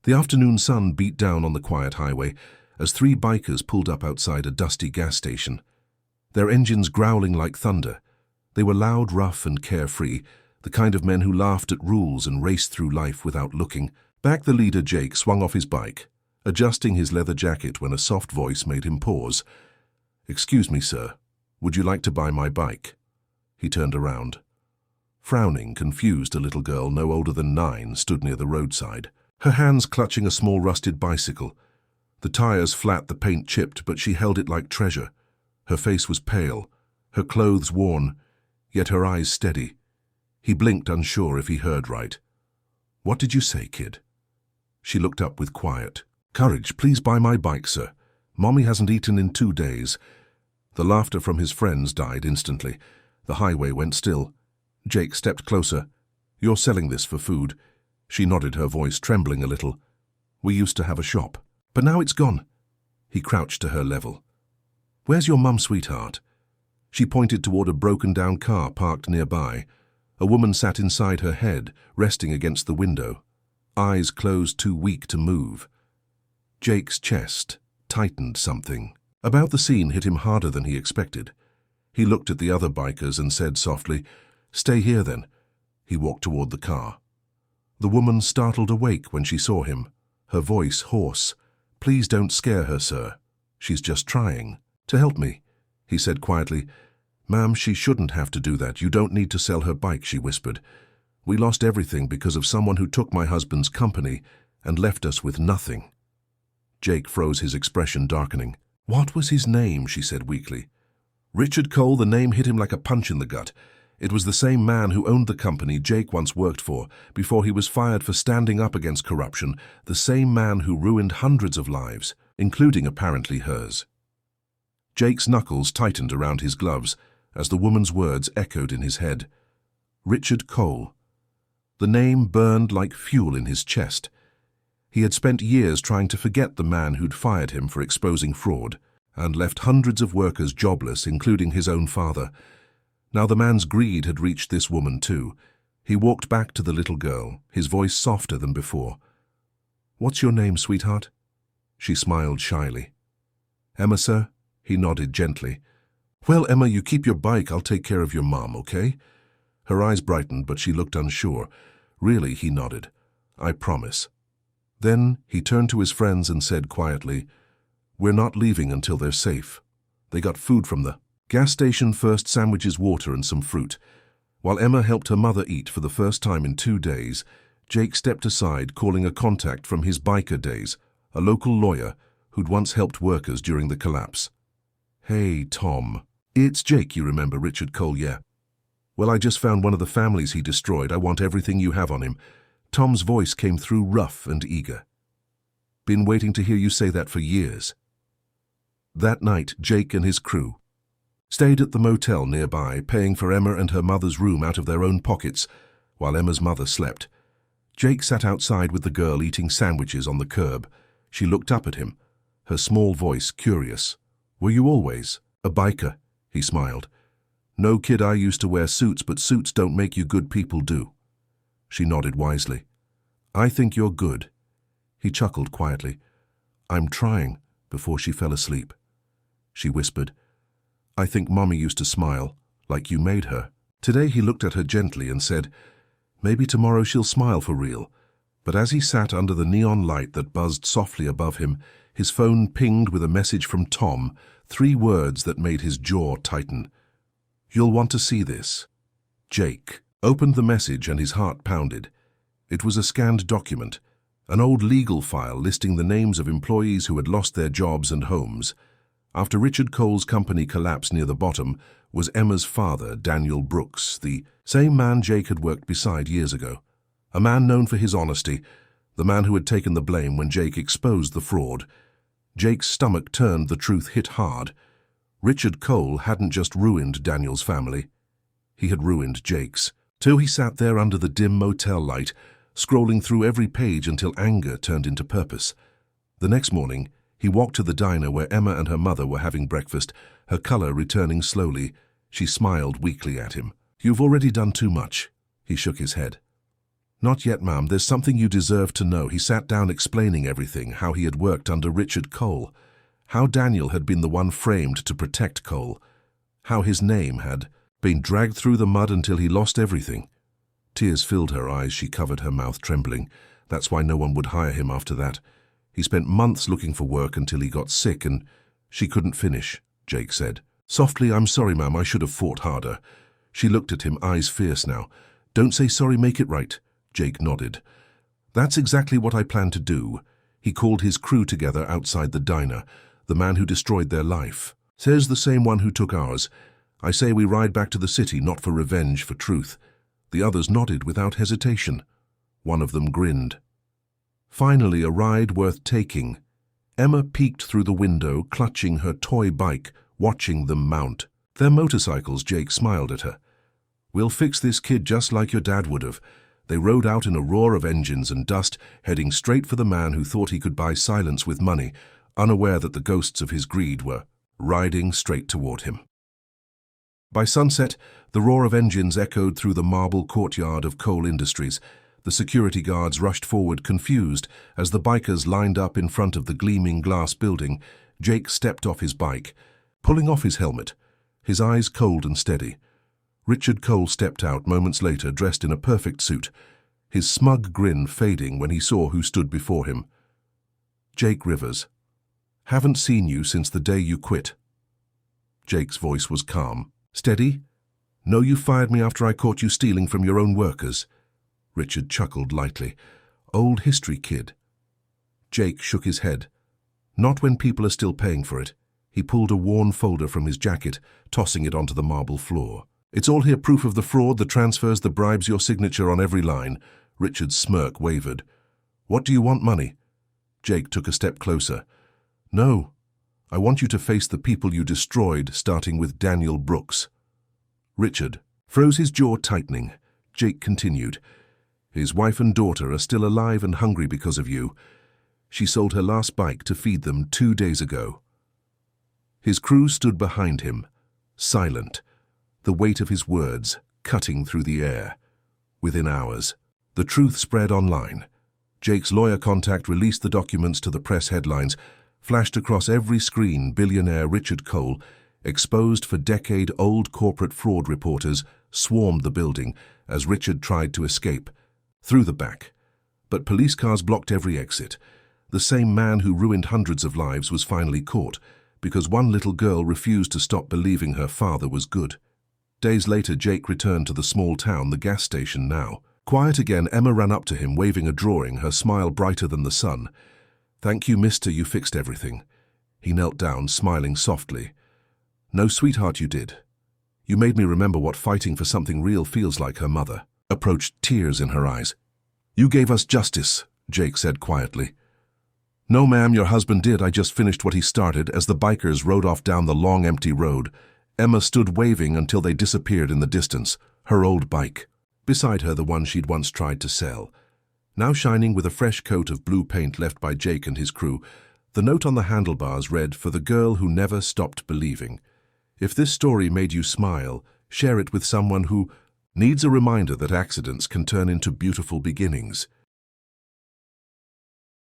The afternoon sun beat down on the quiet highway as three bikers pulled up outside a dusty gas station. Their engines growling like thunder. They were loud, rough, and carefree, the kind of men who laughed at rules and raced through life without looking. Back the leader, Jake, swung off his bike, adjusting his leather jacket when a soft voice made him pause. "Excuse me, sir. Would you like to buy my bike?" He turned around. Frowning, confused, a little girl no older than 9 stood near the roadside, her hands clutching a small rusted bicycle. The tires flat, the paint chipped, but she held it like treasure. Her face was pale, her clothes worn, yet her eyes steady. He blinked, unsure if he heard right. "What did you say, kid?" She looked up with quiet courage. "Please buy my bike, sir. Mommy hasn't eaten in 2 days. The laughter from his friends died instantly. The highway went still. Jake stepped closer. "You're selling this for food?" She nodded, her voice trembling a little. "We used to have a shop, but now it's gone." He crouched to her level. "Where's your mum, sweetheart?" She pointed toward a broken-down car parked nearby. A woman sat inside, her head resting against the window, eyes closed, too weak to move. Jake's chest tightened. Something about the scene hit him harder than he expected. He looked at the other bikers and said softly, "Stay here then." He walked toward the car. The woman startled awake when she saw him, her voice hoarse. "Please don't scare her, sir. She's just trying to help me," he said quietly. "Ma'am, she shouldn't have to do that. You don't need to sell her bike," she whispered. "We lost everything because of someone who took my husband's company and left us with nothing." Jake froze, his expression darkening. "What was his name?" she said weakly. "Richard Cole." The name hit him like a punch in the gut. It was the same man who owned the company Jake once worked for before he was fired for standing up against corruption, the same man who ruined hundreds of lives, including apparently hers. Jake's knuckles tightened around his gloves as the woman's words echoed in his head. Richard Cole. The name burned like fuel in his chest. He had spent years trying to forget the man who'd fired him for exposing fraud and left hundreds of workers jobless, including his own father. Now the man's greed had reached this woman too. He walked back to the little girl, his voice softer than before. "What's your name, sweetheart?" She smiled shyly. "Emma, sir?" He nodded gently. "Well, Emma, you keep your bike. I'll take care of your mom, okay?" Her eyes brightened, but she looked unsure. "Really?" he nodded. "I promise." Then he turned to his friends and said quietly, "We're not leaving until they're safe." They got food from the gas station first, sandwiches, water, and some fruit. While Emma helped her mother eat for the first time in 2 days, Jake stepped aside, calling a contact from his biker days, a local lawyer who'd once helped workers during the collapse. "Hey, Tom. It's Jake, you remember Richard Cole, yeah? Well, I just found one of the families he destroyed. I want everything you have on him." Tom's voice came through rough and eager. "Been waiting to hear you say that for years." That night, Jake and his crew stayed at the motel nearby, paying for Emma and her mother's room out of their own pockets, while Emma's mother slept. Jake sat outside with the girl eating sandwiches on the curb. She looked up at him, her small voice curious. "Were you always a biker?" He smiled. "No, kid, I used to wear suits, but suits don't make you good, people do." She nodded wisely. "I think you're good." He chuckled quietly. "I'm trying," before she fell asleep. She whispered, "I think Mommy used to smile, like you made her." Today he looked at her gently and said, "Maybe tomorrow she'll smile for real." But as he sat under the neon light that buzzed softly above him, his phone pinged with a message from Tom, 3 words that made his jaw tighten. "You'll want to see this." Jake opened the message and his heart pounded. It was a scanned document, an old legal file listing the names of employees who had lost their jobs and homes. After Richard Cole's company collapsed, near the bottom was Emma's father, Daniel Brooks, the same man Jake had worked beside years ago. A man known for his honesty, the man who had taken the blame when Jake exposed the fraud. Jake's stomach turned, the truth hit hard. Richard Cole hadn't just ruined Daniel's family. He had ruined Jake's. Till he sat there under the dim motel light, scrolling through every page until anger turned into purpose. The next morning, he walked to the diner where Emma and her mother were having breakfast, her color returning slowly. She smiled weakly at him. "You've already done too much." He shook his head. Not yet, ma'am. There's something you deserve to know. He sat down explaining everything, how he had worked under Richard Cole, how Daniel had been the one framed to protect Cole, how his name had been dragged through the mud until he lost everything. Tears filled her eyes. She covered her mouth, trembling. That's why no one would hire him after that. He spent months looking for work until he got sick and she couldn't finish, Jake said. Softly, I'm sorry, ma'am. I should have fought harder. She looked at him, eyes fierce now. Don't say sorry, make it right. Jake nodded. That's exactly what I plan to do. He called his crew together outside the diner. The man who destroyed their life. Says the same one who took ours. I say we ride back to the city, not for revenge, for truth. The others nodded without hesitation. One of them grinned. Finally, a ride worth taking. Emma peeked through the window, clutching her toy bike, watching them mount. They're motorcycles, Jake smiled at her. We'll fix this kid just like your dad would have. They rode out in a roar of engines and dust, heading straight for the man who thought he could buy silence with money, unaware that the ghosts of his greed were riding straight toward him. By sunset, the roar of engines echoed through the marble courtyard of Cole Industries. The security guards rushed forward, confused, as the bikers lined up in front of the gleaming glass building. Jake stepped off his bike, pulling off his helmet, his eyes cold and steady. Richard Cole stepped out moments later, dressed in a perfect suit, his smug grin fading when he saw who stood before him. Jake Rivers. Haven't seen you since the day you quit. Jake's voice was calm. Steady? No, you fired me after I caught you stealing from your own workers. Richard chuckled lightly. Old history, kid. Jake shook his head. Not when people are still paying for it. He pulled a worn folder from his jacket, tossing it onto the marble floor. It's all here, proof of the fraud, the transfers, the bribes, your signature on every line. Richard's smirk wavered. What do you want, money? Jake took a step closer. No. I want you to face the people you destroyed, starting with Daniel Brooks. Richard froze, his jaw tightening. Jake continued. His wife and daughter are still alive and hungry because of you. She sold her last bike to feed them 2 days ago. His crew stood behind him, silent, the weight of his words cutting through the air. Within hours, the truth spread online. Jake's lawyer contact released the documents to the press headlines, flashed across every screen. Billionaire Richard Cole, exposed for decade-old corporate fraud. Reporters swarmed the building as Richard tried to escape, through the back. But police cars blocked every exit. The same man who ruined hundreds of lives was finally caught, because one little girl refused to stop believing her father was good. Days later, Jake returned to the small town, the gas station now. Quiet again, Emma ran up to him, waving a drawing, her smile brighter than the sun. Thank you, mister, you fixed everything. He knelt down, smiling softly. No, sweetheart, you did. You made me remember what fighting for something real feels like. Her mother approached, tears in her eyes. You gave us justice, Jake said quietly. No, ma'am, your husband did. I just finished what he started. As the bikers rode off down the long, empty road, Emma stood waving until they disappeared in the distance, her old bike. Beside her, the one she'd once tried to sell. Now shining with a fresh coat of blue paint left by Jake and his crew, the note on the handlebars read, "For the girl who never stopped believing." If this story made you smile, share it with someone who needs a reminder that accidents can turn into beautiful beginnings.